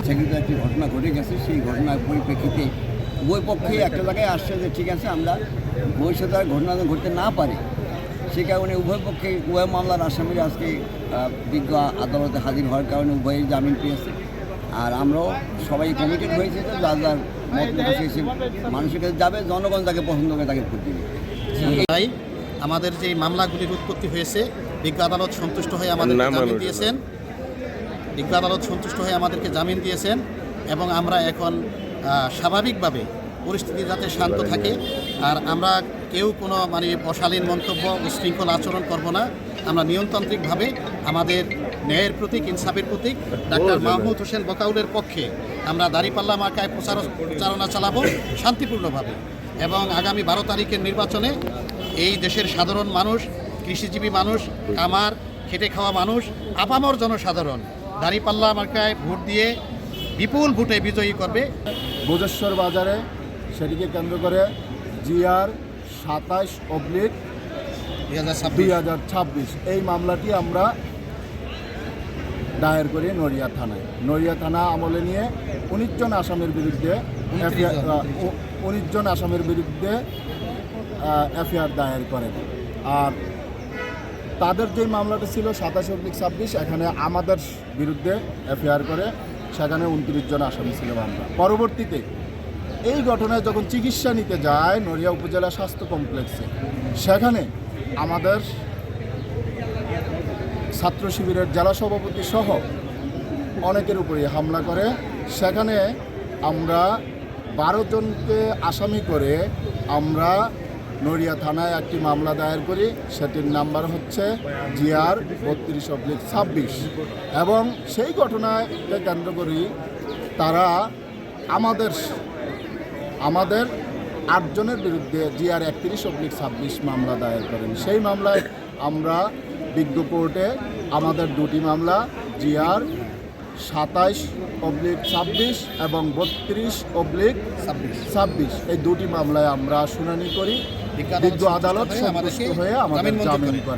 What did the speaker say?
ইচ্ছাকৃত একটি ঘটনা ঘটে গেছে। সেই ঘটনার পরিপ্রেক্ষিতে উভয় পক্ষেই একটা জায়গায় আসছে যে ঠিক আছে আমরা ভবিষ্যতে আর ঘটনা ঘটতে না পারে, সে কারণে উভয় পক্ষে উভয় মামলার আসামিরা আজকে বিজ্ঞ আদালতে হাজির হওয়ার কারণে উভয়ের জামিন পেয়েছে। আর আমরাও সবাই কমিটেড হয়েছে যে যার যার মত প্রকাশে এসে মানুষের কাছে যাবে, জনগণ তাকে পছন্দ করে তাকে ভোট দিবে। তাই আমাদের যে মামলাগুলির উৎপত্তি হয়েছে বিজ্ঞ আদালত সন্তুষ্ট হয়ে আমাদের জামিন দিয়েছেন, বিজ্ঞ আদালত সন্তুষ্ট হয়ে আমাদেরকে জামিন দিয়েছেন এবং আমরা এখন স্বাভাবিকভাবে পরিস্থিতি যাতে শান্ত থাকে আর আমরা কেউ কোনো অশালীন মন্তব্য উশৃঙ্খল আচরণ করব না। আমরা নিয়মতান্ত্রিকভাবে আমাদের ন্যায়ের প্রতীক, ইনসাফের প্রতীক ডাক্তার মাহমুদ হোসেন বকাউলের পক্ষে আমরা দাঁড়িপাল্লা মার্কায় প্রচারণা চালাবো শান্তিপূর্ণভাবে এবং আগামী 12 তারিখের নির্বাচনে এই দেশের সাধারণ মানুষ, কৃষিজীবী মানুষ, কামার খেটে খাওয়া মানুষ, আপামর জনসাধারণ দাঁড়িপাল্লা মার্কায় ভোট দিয়ে বিপুল ভোটে বিজয়ী করবে। ভোজেশ্বর বাজারে সেটিকে কেন্দ্র করে GR 27/2026 এই মামলাটি আমরা দায়ের করি নড়িয়া থানায়। নড়িয়া থানা আমলে নিয়ে 19 জন আসামির বিরুদ্ধে এফআইআর দায়ের করেন। আর তাদের যে মামলাটা ছিল 27/26, এখানে আমাদের বিরুদ্ধে এফআইআর করে, সেখানে 29 জন আসামি ছিল আমরা। পরবর্তীতে এই ঘটনায় যখন চিকিৎসা নিতে যায় নড়িয়া উপজেলা স্বাস্থ্য কমপ্লেক্সে, সেখানে আমাদের ছাত্র শিবিরের জেলা সভাপতি সহ অনেকের উপরে হামলা করে। সেখানে আমরা 12 জনকে আসামি করে আমরা নড়িয়া থানায় একটি মামলা দায়ের করি। সেটির নাম্বার হচ্ছে GR 32/26 এবং সেই ঘটনাকে কেন্দ্র করি তারা আমাদের 8 জনের বিরুদ্ধে GR 31/26 মামলা দায়ের করেন। সেই মামলায় আমরা বিজ্ঞ কোর্টে আমাদের দুটি মামলা GR 27/26 এবং 32/26 এই দুটি মামলায় আমরা শুনানি করি। বিজ্ঞ আদালত সন্তুষ্ট হয়ে আমাদের জামিন করে।